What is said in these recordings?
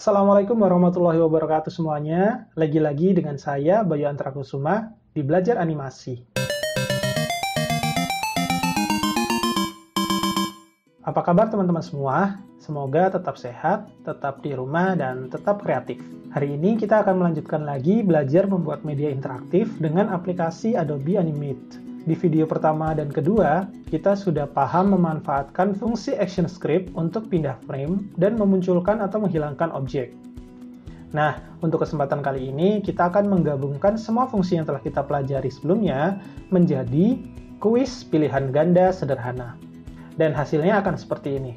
Assalamualaikum warahmatullahi wabarakatuh semuanya. Lagi-lagi dengan saya, Bayu Antrakusuma, di Belajar Animasi. Apa kabar teman-teman semua? Semoga tetap sehat, tetap di rumah, dan tetap kreatif. Hari ini kita akan melanjutkan lagi belajar membuat media interaktif dengan aplikasi Adobe Animate. Di video pertama dan kedua, kita sudah paham memanfaatkan fungsi action script untuk pindah frame dan memunculkan atau menghilangkan objek. Nah, untuk kesempatan kali ini, kita akan menggabungkan semua fungsi yang telah kita pelajari sebelumnya menjadi kuis pilihan ganda sederhana. Dan hasilnya akan seperti ini.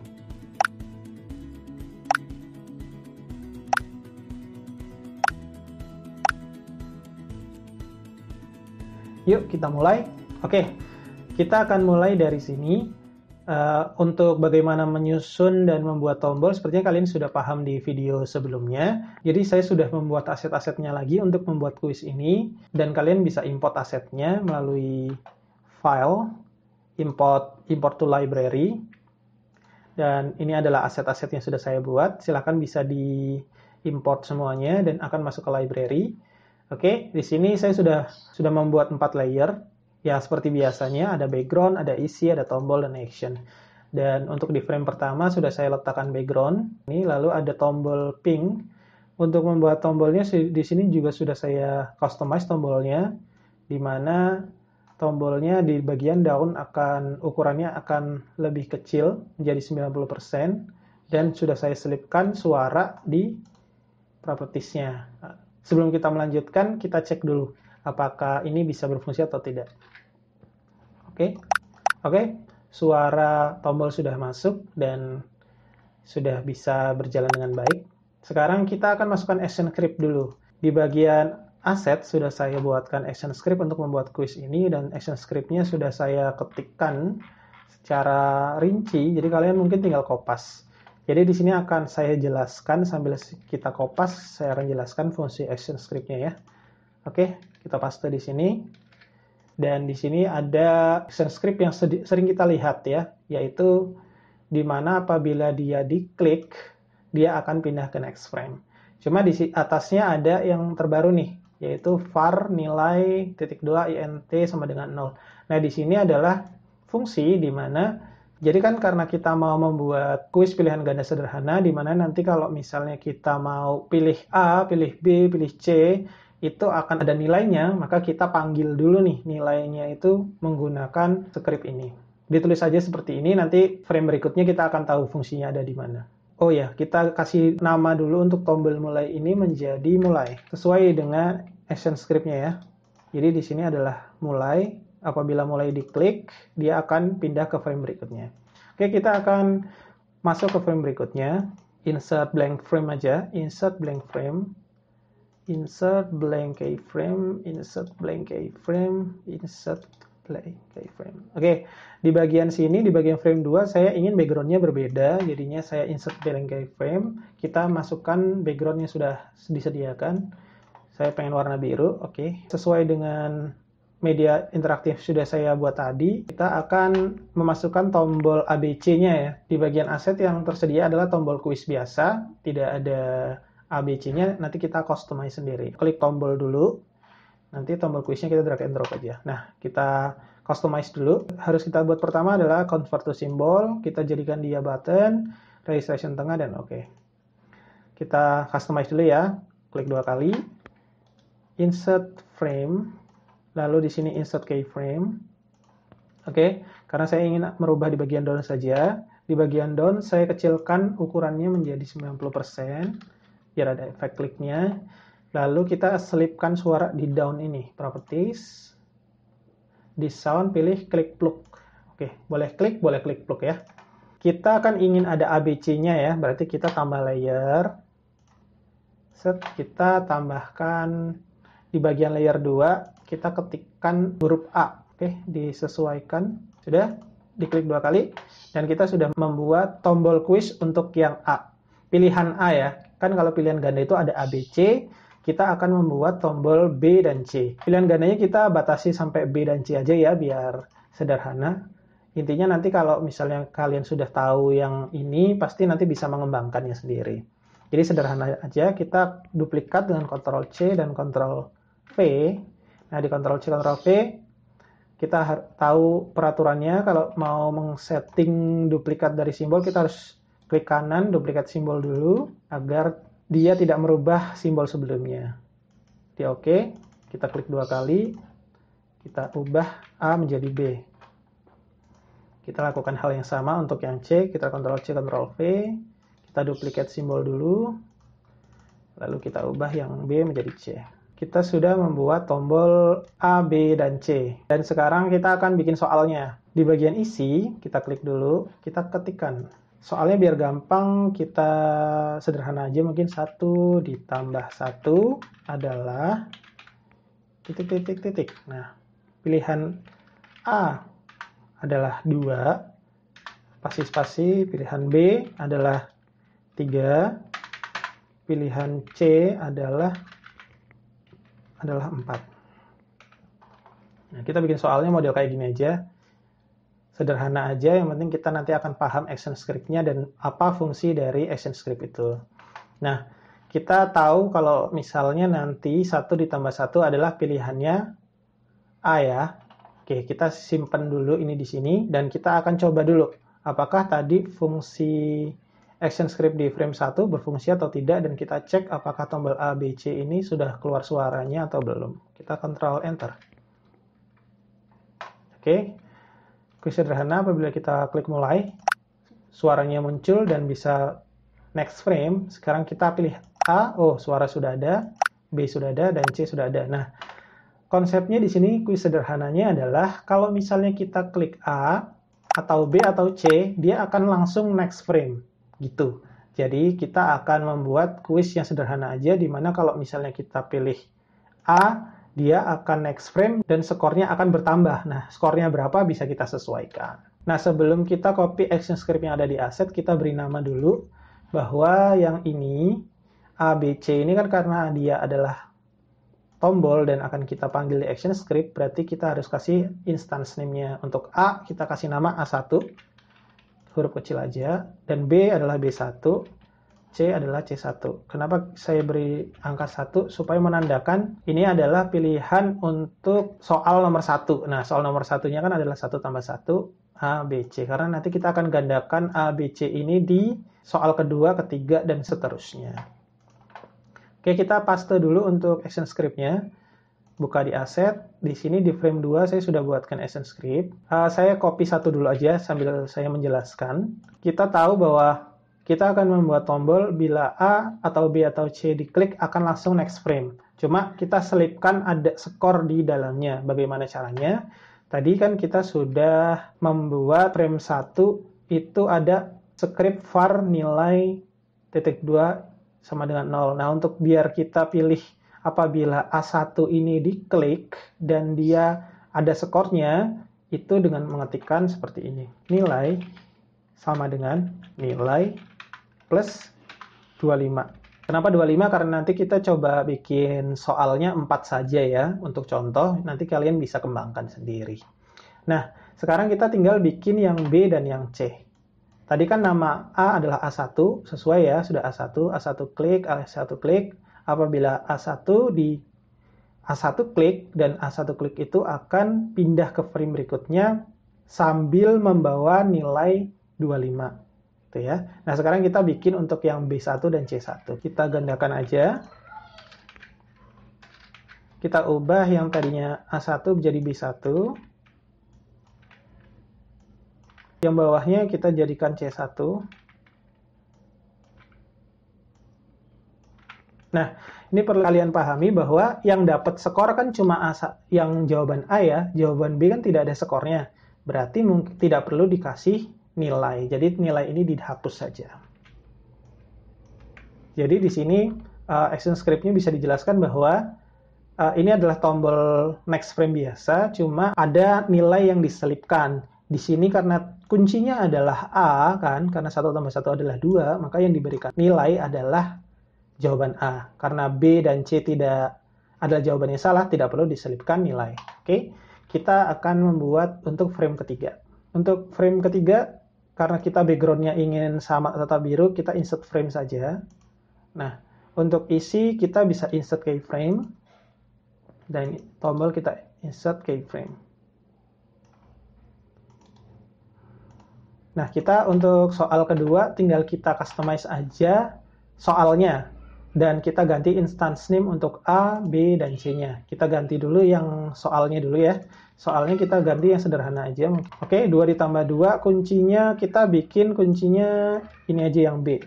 Yuk, kita mulai. Oke, kita akan mulai dari sini. Untuk bagaimana menyusun dan membuat tombol, sepertinya kalian sudah paham di video sebelumnya. Jadi saya sudah membuat aset-asetnya lagi untuk membuat kuis ini, dan kalian bisa import asetnya melalui file, import to library. Dan ini adalah aset-aset yang sudah saya buat. Silakan bisa di-import semuanya dan akan masuk ke library. Oke, di sini saya sudah membuat 4 layer. Ya, seperti biasanya, ada background, ada isi, ada tombol, dan action. Dan untuk di frame pertama, sudah saya letakkan background. Ini, lalu ada tombol pink. Untuk membuat tombolnya, di sini juga sudah saya customize tombolnya, di mana tombolnya di bagian daun ukurannya akan lebih kecil, menjadi 90%, dan sudah saya selipkan suara di propertiesnya. Sebelum kita melanjutkan, kita cek dulu apakah ini bisa berfungsi atau tidak. Oke, suara tombol sudah masuk dan sudah bisa berjalan dengan baik. Sekarang kita akan masukkan action script dulu. Di bagian aset sudah saya buatkan action script untuk membuat kuis ini, dan action scriptnya sudah saya ketikkan secara rinci, jadi kalian mungkin tinggal kopas. Jadi di sini akan saya jelaskan sambil kita kopas, saya akan jelaskan fungsi action scriptnya ya. Oke, kita paste di sini. Dan di sini ada action script yang sering kita lihat ya, yaitu di mana apabila dia diklik, dia akan pindah ke next frame. Cuma di atasnya ada yang terbaru nih, yaitu var nilai .2 int sama dengan 0. Nah, di sini adalah fungsi di mana, jadi kan karena kita mau membuat kuis pilihan ganda sederhana, di mana nanti kalau misalnya kita mau pilih A, pilih B, pilih C, itu akan ada nilainya, maka kita panggil dulu nih nilainya itu menggunakan script ini. Ditulis saja seperti ini, nanti frame berikutnya kita akan tahu fungsinya ada di mana. Oh ya, kita kasih nama dulu untuk tombol mulai ini menjadi mulai, sesuai dengan action script-nya ya. Jadi di sini adalah mulai, apabila mulai diklik, dia akan pindah ke frame berikutnya. Oke, kita akan masuk ke frame berikutnya, insert blank frame aja, insert blank frame, insert blank keyframe, insert blank keyframe, insert blank keyframe. Oke, di bagian sini, di bagian frame 2, saya ingin backgroundnya berbeda, jadinya saya insert blank keyframe, kita masukkan background yang sudah disediakan. Saya pengen warna biru, oke. Sesuai dengan media interaktif sudah saya buat tadi, kita akan memasukkan tombol ABC-nya ya. Di bagian aset yang tersedia adalah tombol kuis biasa, tidak ada ABC-nya, nanti kita customize sendiri. Klik tombol dulu, nanti tombol kuisnya kita drag and drop aja. Nah, kita customize dulu. Harus kita buat pertama adalah convert to symbol, kita jadikan dia button, registration tengah, dan oke. Kita customize dulu ya, klik 2 kali, insert frame, lalu di sini insert keyframe. Oke, karena saya ingin merubah di bagian down saja, di bagian down saya kecilkan ukurannya menjadi 90%, biar ada efek kliknya. Lalu kita selipkan suara di down ini, properties, di sound pilih klik plug. Oke, boleh klik plug ya. Kita akan ingin ada ABC-nya ya, berarti kita tambah layer. Set, kita tambahkan di bagian layer 2, kita ketikkan huruf A. Oke, disesuaikan. Sudah, diklik 2 kali, dan kita sudah membuat tombol kuis untuk yang A. Pilihan A ya, kan kalau pilihan ganda itu ada A, B, C, kita akan membuat tombol B dan C. Pilihan gandanya kita batasi sampai B dan C aja ya, biar sederhana. Intinya nanti kalau misalnya kalian sudah tahu yang ini, pasti nanti bisa mengembangkannya sendiri. Jadi sederhana aja, kita duplikat dengan Ctrl C dan Ctrl V. Nah, di Ctrl C, Ctrl V, kita tahu peraturannya. Kalau mau men-setting duplikat dari simbol, kita harus klik kanan, duplikat simbol dulu, agar dia tidak merubah simbol sebelumnya. Di OK, kita klik 2 kali, kita ubah A menjadi B. Kita lakukan hal yang sama untuk yang C, kita Ctrl C, Ctrl V, kita duplikat simbol dulu, lalu kita ubah yang B menjadi C. Kita sudah membuat tombol A, B, dan C. Dan sekarang kita akan bikin soalnya. Di bagian isi, kita klik dulu, kita ketikkan. Soalnya biar gampang, kita sederhana aja, mungkin 1 ditambah 1 adalah titik. Nah, pilihan A adalah 2, spasi-spasi, pilihan B adalah 3, pilihan C adalah 4. Nah, kita bikin soalnya model kayak gini aja. Sederhana aja, yang penting kita nanti akan paham ActionScript-nya dan apa fungsi dari ActionScript itu. Nah, kita tahu kalau misalnya nanti 1 ditambah 1 adalah pilihannya A ya. Oke, kita simpan dulu ini di sini dan kita akan coba dulu apakah tadi fungsi ActionScript di frame 1 berfungsi atau tidak, dan kita cek apakah tombol A, B, C ini sudah keluar suaranya atau belum. Kita Ctrl Enter. Oke, sederhana apabila kita klik mulai, suaranya muncul dan bisa next frame. Sekarang kita pilih A, oh suara sudah ada, B sudah ada, dan C sudah ada. Nah, konsepnya di sini sederhananya adalah kalau misalnya kita klik A atau B atau C, dia akan langsung next frame gitu. Jadi kita akan membuat kuis yang sederhana aja, di mana kalau misalnya kita pilih A, dia akan next frame dan skornya akan bertambah. Nah, skornya berapa bisa kita sesuaikan. Nah, sebelum kita copy ActionScript yang ada di asset, kita beri nama dulu bahwa yang ini A, B, C ini kan karena dia adalah tombol dan akan kita panggil di ActionScript, berarti kita harus kasih instance name-nya. Untuk A, kita kasih nama A1, huruf kecil aja, dan B adalah B1, C adalah C1. Kenapa saya beri angka 1? Supaya menandakan ini adalah pilihan untuk soal nomor 1. Nah, soal nomor 1-nya kan adalah 1 tambah 1, A, B, C. Karena nanti kita akan gandakan A, B, C ini di soal kedua, ketiga, dan seterusnya. Oke, kita paste dulu untuk ActionScript-nya. Buka di asset. Di sini di frame 2 saya sudah buatkan ActionScript. Saya copy satu dulu aja sambil saya menjelaskan. Kita tahu bahwa kita akan membuat tombol bila A atau B atau C diklik akan langsung next frame. Cuma kita selipkan ada skor di dalamnya. Bagaimana caranya? Tadi kan kita sudah membuat frame 1 itu ada script var nilai titik 2 sama dengan 0. Nah, untuk biar kita pilih apabila A1 ini diklik dan dia ada skornya, itu dengan mengetikkan seperti ini. Nilai sama dengan nilai plus 25. Kenapa 25? Karena nanti kita coba bikin soalnya 4 saja ya, untuk contoh. Nanti kalian bisa kembangkan sendiri. Nah, sekarang kita tinggal bikin yang B dan yang C. Tadi kan nama A adalah A1, sesuai ya, sudah A1 klik, A1 klik. Apabila A1 di A1 klik, dan A1 klik itu akan pindah ke frame berikutnya sambil membawa nilai 25. Gitu ya. Nah, sekarang kita bikin untuk yang B1 dan C1. Kita gandakan aja. Kita ubah yang tadinya A1 menjadi B1. Yang bawahnya kita jadikan C1. Nah, ini perlu kalian pahami bahwa yang dapat skor kan cuma yang jawaban A ya, jawaban B kan tidak ada skornya. Berarti mungkin tidak perlu dikasih nilai. Jadi nilai ini dihapus saja. Jadi di sini ActionScript-nya bisa dijelaskan bahwa ini adalah tombol next frame biasa, cuma ada nilai yang diselipkan. Di sini karena kuncinya adalah A, kan, karena 1 tambah 1 adalah 2, maka yang diberikan nilai adalah jawaban A. Karena B dan C tidak adalah jawabannya salah, tidak perlu diselipkan nilai. Oke, kita akan membuat untuk frame ketiga. Untuk frame ketiga, karena kita background-nya ingin sama tetap biru, kita insert frame saja. Nah, untuk isi kita bisa insert keyframe, dan tombol kita insert keyframe. Nah, kita untuk soal kedua tinggal kita customize aja soalnya, dan kita ganti instance name untuk A, B, dan C-nya. Kita ganti dulu yang soalnya dulu ya. Soalnya kita ganti yang sederhana aja. Oke, 2 ditambah 2, kuncinya kita bikin kuncinya ini aja yang B.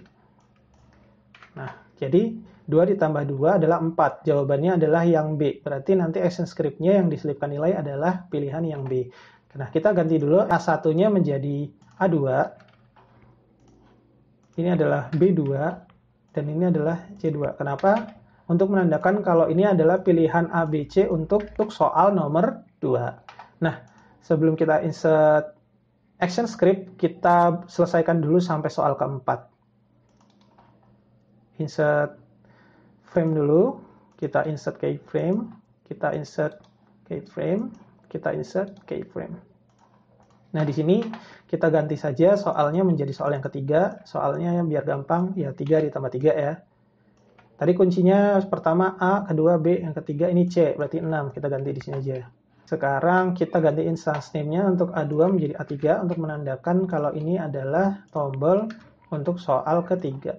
Nah, jadi 2 ditambah 2 adalah 4. Jawabannya adalah yang B. Berarti nanti action script-nya yang diselipkan nilai adalah pilihan yang B. Nah, kita ganti dulu A1-nya menjadi A2. Ini adalah B2. Dan ini adalah C2. Kenapa? Untuk menandakan kalau ini adalah pilihan ABC untuk soal nomor 2. Nah, sebelum kita insert action script, kita selesaikan dulu sampai soal keempat. Insert frame dulu, kita insert keyframe, kita insert keyframe, kita insert keyframe. Nah, di sini kita ganti saja soalnya menjadi soal yang ketiga. Soalnya biar gampang, ya 3 ditambah 3 ya. Tadi kuncinya pertama A, kedua B, yang ketiga ini C, berarti 6. Kita ganti di sini aja. Sekarang kita ganti instance name-nya untuk A2 menjadi A3 untuk menandakan kalau ini adalah tombol untuk soal ketiga.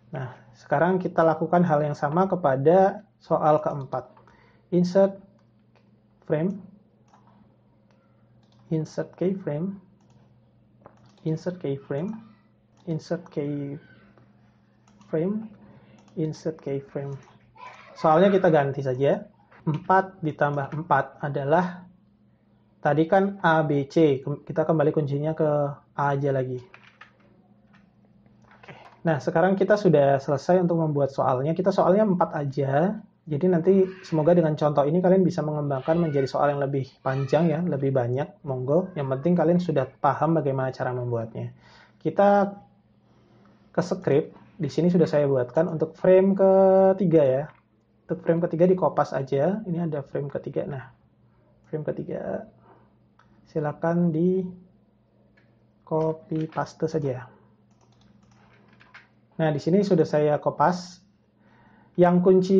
Nah, sekarang kita lakukan hal yang sama kepada soal keempat. Insert frame, insert keyframe, insert keyframe, insert keyframe, insert keyframe. Soalnya kita ganti saja. 4 ditambah 4 adalah, tadi kan A, B, C. Kita kembali kuncinya ke A aja lagi. Nah, sekarang kita sudah selesai untuk membuat soalnya. Kita soalnya 4 aja. Jadi nanti semoga dengan contoh ini kalian bisa mengembangkan menjadi soal yang lebih panjang ya, lebih banyak. Monggo. Yang penting kalian sudah paham bagaimana cara membuatnya. Kita ke script. Di sini sudah saya buatkan untuk frame ketiga ya. Untuk frame ketiga di kopas aja. Ini ada frame ketiga. Nah, frame ketiga silakan di copy paste saja. Nah, di sini sudah saya kopas. Yang kunci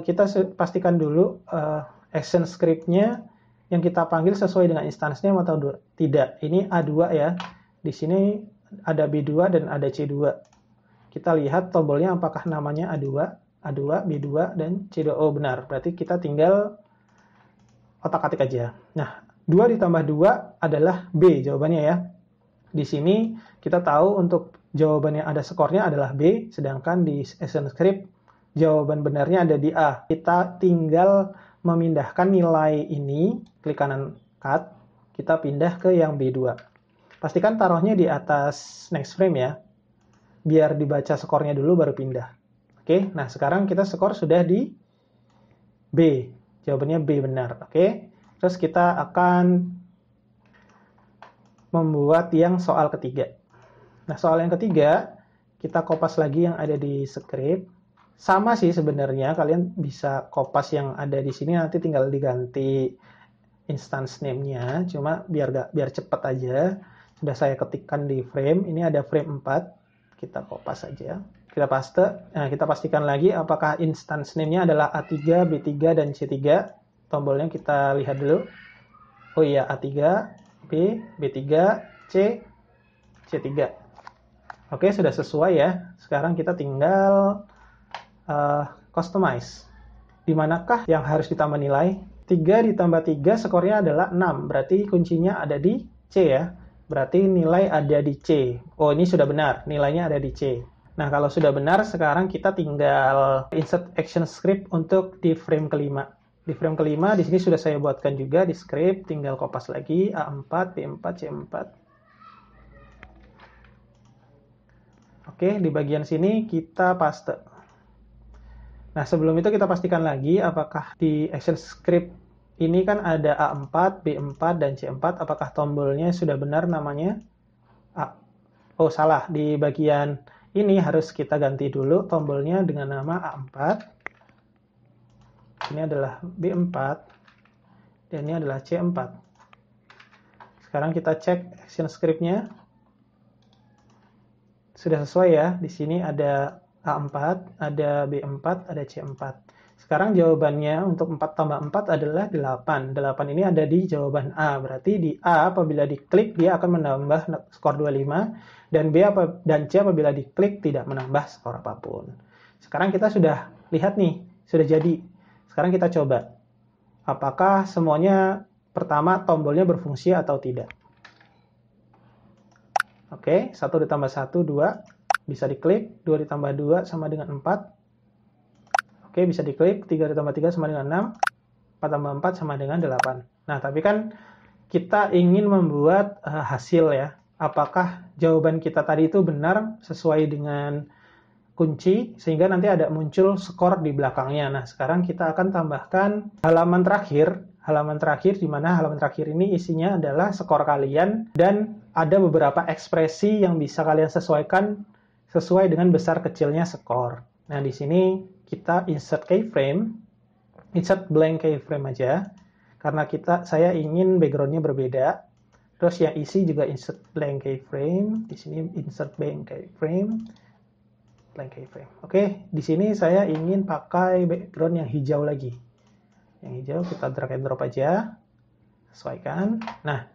kita pastikan dulu action script-nya yang kita panggil sesuai dengan instance-nya atau tidak. Ini A2 ya. Di sini ada B2 dan ada C2. Kita lihat tombolnya apakah namanya A2, B2, dan C2. Oh, benar. Berarti kita tinggal otak-atik aja. Nah, 2 ditambah 2 adalah B jawabannya ya. Di sini kita tahu untuk jawabannya ada skornya adalah B, sedangkan di action script jawaban benarnya ada di A. Kita tinggal memindahkan nilai ini, klik kanan cut, kita pindah ke yang B2. Pastikan taruhnya di atas next frame ya, biar dibaca skornya dulu baru pindah. Oke, nah sekarang kita skor sudah di B, jawabannya B benar. Oke, terus kita akan membuat yang soal ketiga. Nah, soal yang ketiga, kita kopas lagi yang ada di script. Sama sih sebenarnya, kalian bisa kopas yang ada di sini, nanti tinggal diganti instance name-nya, cuma biar cepat aja. Sudah saya ketikkan di frame, ini ada frame 4, kita kopas aja. Kita paste, nah kita pastikan lagi apakah instance name-nya adalah A3, B3, dan C3. Tombolnya kita lihat dulu. Oh iya, A3, B, B3, C, C3. Oke, sudah sesuai ya. Sekarang kita tinggal customize. Di manakah yang harus ditambah nilai? 3 ditambah 3 skornya adalah 6. Berarti kuncinya ada di C ya. Berarti nilai ada di C. Oh, ini sudah benar. Nilainya ada di C. Nah, kalau sudah benar, sekarang kita tinggal insert action script untuk di frame kelima. Di frame kelima, di sini sudah saya buatkan juga di script. Tinggal kopas lagi A4, B4, C4. Oke, di bagian sini kita paste. Nah, sebelum itu kita pastikan lagi apakah di action script ini kan ada A4, B4, dan C4. Apakah tombolnya sudah benar namanya? Oh, salah. Di bagian ini harus kita ganti dulu tombolnya dengan nama A4. Ini adalah B4. Dan ini adalah C4. Sekarang kita cek action script-nya. Sudah sesuai ya. Di sini ada A4, ada B4, ada C4. Sekarang jawabannya untuk 4 tambah 4 adalah 8. 8 ini ada di jawaban A. Berarti di A apabila diklik dia akan menambah skor 25. Dan B dan C apabila diklik tidak menambah skor apapun. Sekarang kita sudah lihat nih. Sudah jadi. Sekarang kita coba. Apakah semuanya pertama tombolnya berfungsi atau tidak. Oke, 1 ditambah 1, 2. Bisa diklik, 2 ditambah 2 sama dengan 4. Oke, bisa diklik, 3 ditambah 3 sama dengan 6. 4 tambah 4 sama dengan 8. Nah, tapi kan kita ingin membuat hasil ya. Apakah jawaban kita tadi itu benar sesuai dengan kunci, sehingga nanti ada muncul skor di belakangnya. Nah, sekarang kita akan tambahkan halaman terakhir di mana halaman terakhir ini isinya adalah skor kalian dan ada beberapa ekspresi yang bisa kalian sesuaikan sesuai dengan besar kecilnya skor. Nah, di sini kita insert keyframe, insert blank keyframe aja, karena saya ingin background-nya berbeda. Terus yang isi juga insert blank keyframe, di sini insert blank keyframe, blank keyframe. Oke, di sini saya ingin pakai background yang hijau lagi. Yang hijau kita drag and drop aja, sesuaikan. Nah,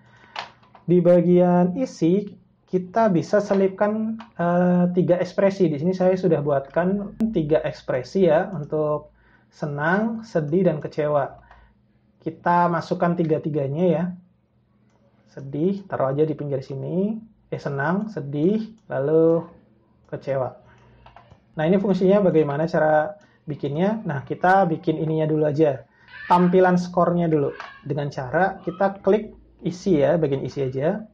di bagian isi kita bisa selipkan 3 ekspresi. Di sini saya sudah buatkan 3 ekspresi ya untuk senang, sedih, dan kecewa. Kita masukkan 3-3-nya ya. Sedih, taruh aja di pinggir sini. Senang, sedih, lalu kecewa. Nah, ini fungsinya bagaimana cara bikinnya. Nah, kita bikin ininya dulu aja. Tampilan skornya dulu. Dengan cara kita klik isi ya, bagian isi aja.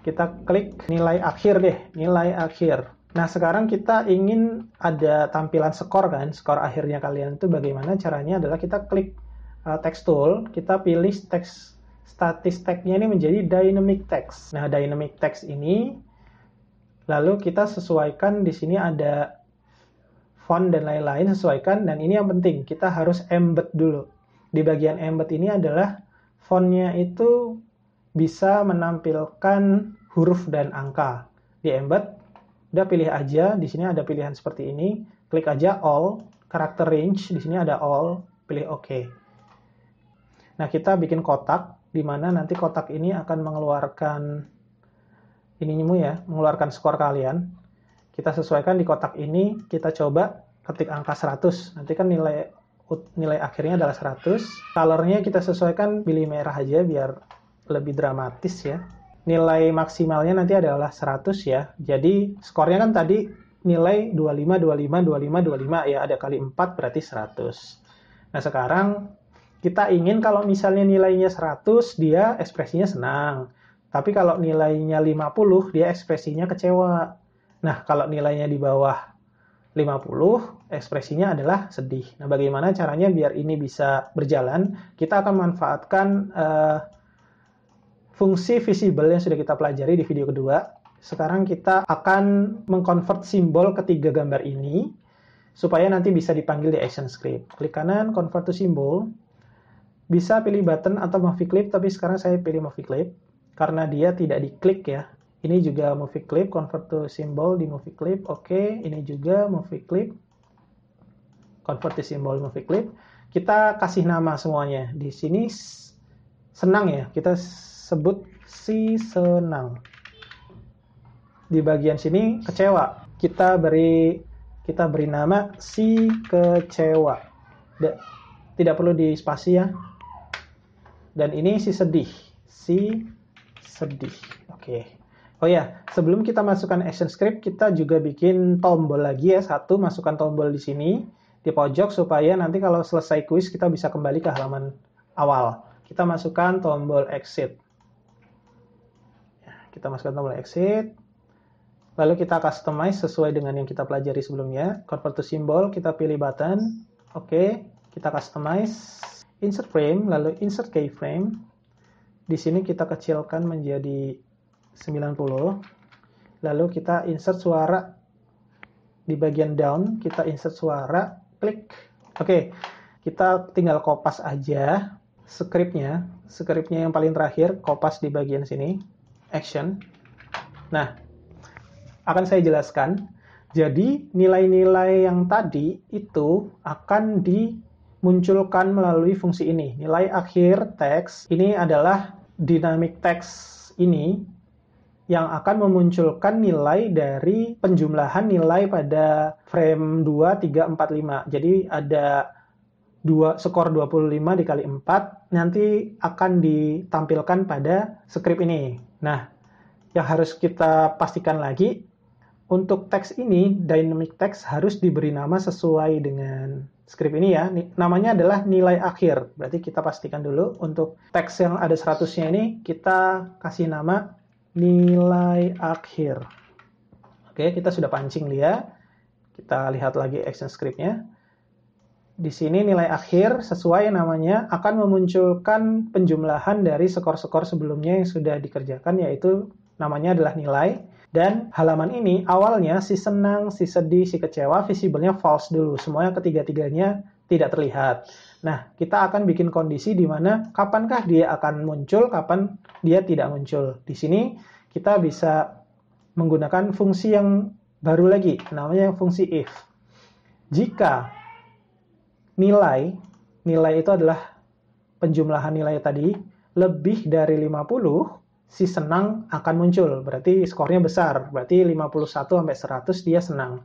Kita klik nilai akhir deh, nilai akhir. Nah, sekarang kita ingin ada tampilan skor kan, skor akhirnya kalian itu bagaimana caranya adalah kita klik text tool, kita pilih teks statistiknya ini menjadi dynamic text. Nah, dynamic text ini lalu kita sesuaikan, di sini ada font dan lain-lain, sesuaikan, dan ini yang penting, kita harus embed dulu. Di bagian embed ini adalah fontnya itu bisa menampilkan huruf dan angka. Di embed, udah pilih aja, di sini ada pilihan seperti ini, klik aja all, character range, di sini ada all, pilih OK. Nah, kita bikin kotak, di mana nanti kotak ini akan mengeluarkan mengeluarkan skor kalian. Kita sesuaikan di kotak ini, kita coba ketik angka 100. Nanti kan nilai akhirnya adalah 100. Colornya kita sesuaikan, pilih merah aja biar lebih dramatis ya. Nilai maksimalnya nanti adalah 100 ya. Jadi skornya kan tadi nilai 25, 25, 25, 25 ya. Ada kali 4 berarti 100. Nah, sekarang kita ingin kalau misalnya nilainya 100, dia ekspresinya senang. Tapi kalau nilainya 50, dia ekspresinya kecewa. Nah, kalau nilainya di bawah 50, ekspresinya adalah sedih. Nah, bagaimana caranya biar ini bisa berjalan? Kita akan manfaatkan fungsi visible yang sudah kita pelajari di video kedua. Sekarang kita akan mengkonvert simbol ketiga gambar ini supaya nanti bisa dipanggil di ActionScript. Klik kanan, convert to symbol. Bisa pilih button atau movie clip, tapi sekarang saya pilih movie clip karena dia tidak diklik ya. Ini juga movie clip, convert to symbol di movie clip. Oke, ini juga movie clip, convert to symbol movie clip. Kita kasih nama semuanya. Di sini senang ya, kita sebut si senang. Di bagian sini kecewa, kita beri nama si kecewa. Tidak perlu di spasi ya. Dan ini si sedih, si sedih. Oke. Oh ya, sebelum kita masukkan ActionScript, kita juga bikin tombol lagi ya. Satu, masukkan tombol di sini di pojok supaya nanti kalau selesai kuis kita bisa kembali ke halaman awal. Kita masukkan tombol exit. Kita masukkan tombol exit. Lalu kita customize sesuai dengan yang kita pelajari sebelumnya. Convert to symbol, kita pilih button. Oke, kita customize. Insert frame, lalu insert keyframe. Di sini kita kecilkan menjadi 90. Lalu kita insert suara. Di bagian down, kita insert suara. Klik. Oke, kita tinggal kopas aja scriptnya yang paling terakhir, kopas di bagian sini. Action. Nah, akan saya jelaskan. Jadi, nilai-nilai yang tadi itu akan dimunculkan melalui fungsi ini. Nilai akhir teks ini adalah dynamic text ini yang akan memunculkan nilai dari penjumlahan nilai pada frame 2, 3, 4, 5. Jadi, ada skor 25 dikali 4 nanti akan ditampilkan pada script ini. Nah, yang harus kita pastikan lagi, untuk teks ini, dynamic text harus diberi nama sesuai dengan script ini ya. Namanya adalah nilai akhir. Berarti kita pastikan dulu untuk teks yang ada 100-nya ini, kita kasih nama nilai akhir. Oke, kita sudah pancing dia. Kita lihat lagi action script-nya. Di sini nilai akhir sesuai namanya akan memunculkan penjumlahan dari skor-skor sebelumnya yang sudah dikerjakan, yaitu namanya adalah nilai. Dan halaman ini awalnya si senang, si sedih, si kecewa, visible-nya false dulu. Semuanya ketiga-tiganya tidak terlihat. Nah, kita akan bikin kondisi di mana kapankah dia akan muncul, kapan dia tidak muncul. Di sini kita bisa menggunakan fungsi yang baru lagi, namanya fungsi if. Jika nilai itu adalah penjumlahan nilai tadi, lebih dari 50, si senang akan muncul. Berarti skornya besar. Berarti 51 sampai 100 dia senang.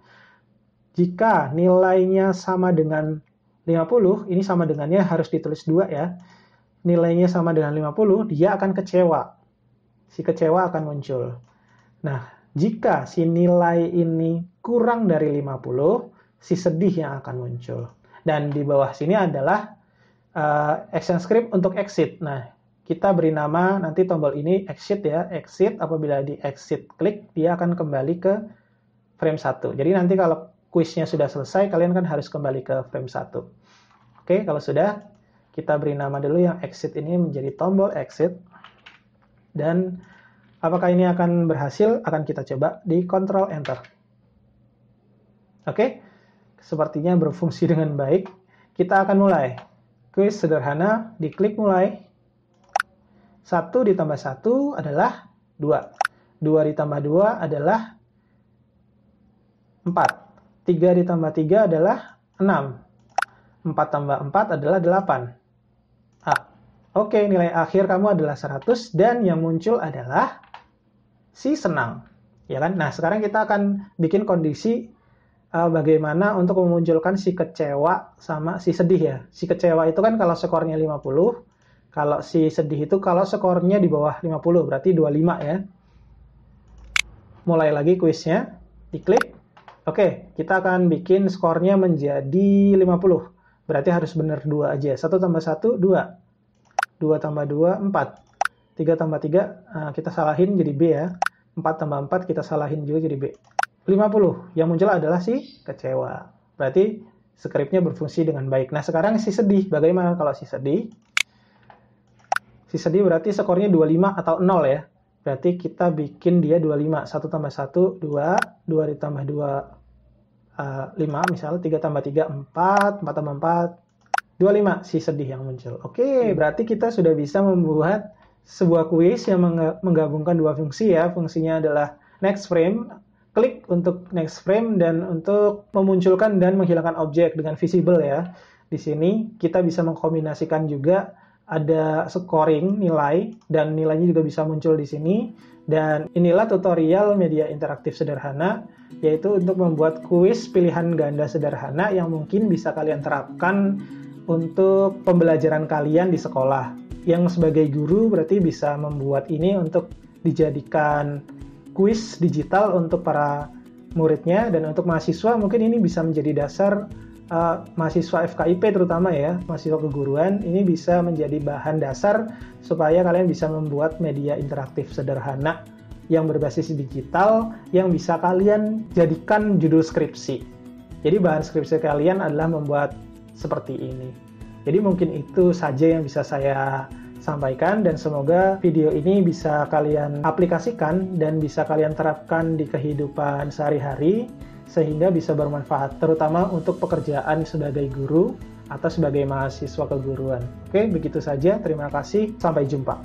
Jika nilainya sama dengan 50, ini sama dengannya harus ditulis 2 ya. Nilainya sama dengan 50, dia akan kecewa. Si kecewa akan muncul. Nah, jika si nilai ini kurang dari 50, si sedih yang akan muncul. Dan di bawah sini adalah action script untuk exit. Nah, kita beri nama nanti tombol ini exit ya. Exit, apabila di exit klik, dia akan kembali ke frame 1. Jadi nanti kalau kuisnya sudah selesai, kalian kan harus kembali ke frame 1. Oke, kalau sudah, kita beri nama dulu yang exit ini menjadi tombol exit. Dan apakah ini akan berhasil? Akan kita coba di Ctrl Enter. Oke, sepertinya berfungsi dengan baik. Kita akan mulai. Kuis sederhana, diklik mulai. 1 ditambah 1 adalah 2. 2 ditambah 2 adalah 4. 3 ditambah 3 adalah 6. 4 tambah 4 adalah 8. Oke, nilai akhir kamu adalah 100 dan yang muncul adalah si senang. Ya kan? Nah, sekarang kita akan bikin kondisi bagaimana untuk memunculkan si kecewa sama si sedih ya. Si kecewa itu kan kalau skornya 50, kalau si sedih itu kalau skornya di bawah 50, berarti 25 ya. Mulai lagi kuisnya, diklik. Oke, kita akan bikin skornya menjadi 50. Berarti harus benar 2 aja. 1 tambah 1, 2. 2 tambah 2, 4. 3 tambah 3, kita salahin jadi B ya. 4 tambah 4, kita salahin juga jadi B. 50. Yang muncul adalah si kecewa. Berarti skripnya berfungsi dengan baik. Nah, sekarang si sedih. Bagaimana kalau si sedih? Si sedih berarti skornya 25 atau 0 ya. Berarti kita bikin dia 25. 1 tambah 1, 2. 2 ditambah 2, 5. Misalnya 3 tambah 3, 4. 4 tambah 4, 25. Si sedih yang muncul. Oke, berarti kita sudah bisa membuat sebuah kuis yang menggabungkan dua fungsi ya. Fungsinya adalah next frame. Klik untuk next frame dan untuk memunculkan dan menghilangkan objek dengan visible ya. Di sini kita bisa mengkombinasikan juga ada scoring nilai dan nilainya juga bisa muncul di sini. Dan inilah tutorial media interaktif sederhana, yaitu untuk membuat kuis pilihan ganda sederhana yang mungkin bisa kalian terapkan untuk pembelajaran kalian di sekolah. Yang sebagai guru berarti bisa membuat ini untuk dijadikan kuis digital untuk para muridnya, dan untuk mahasiswa mungkin ini bisa menjadi dasar mahasiswa FKIP terutama ya, mahasiswa keguruan, ini bisa menjadi bahan dasar supaya kalian bisa membuat media interaktif sederhana yang berbasis digital yang bisa kalian jadikan judul skripsi. Jadi bahan skripsi kalian adalah membuat seperti ini. Jadi mungkin itu saja yang bisa saya sampaikan, dan semoga video ini bisa kalian aplikasikan dan bisa kalian terapkan di kehidupan sehari-hari sehingga bisa bermanfaat, terutama untuk pekerjaan sebagai guru atau sebagai mahasiswa keguruan. Oke, begitu saja. Terima kasih. Sampai jumpa.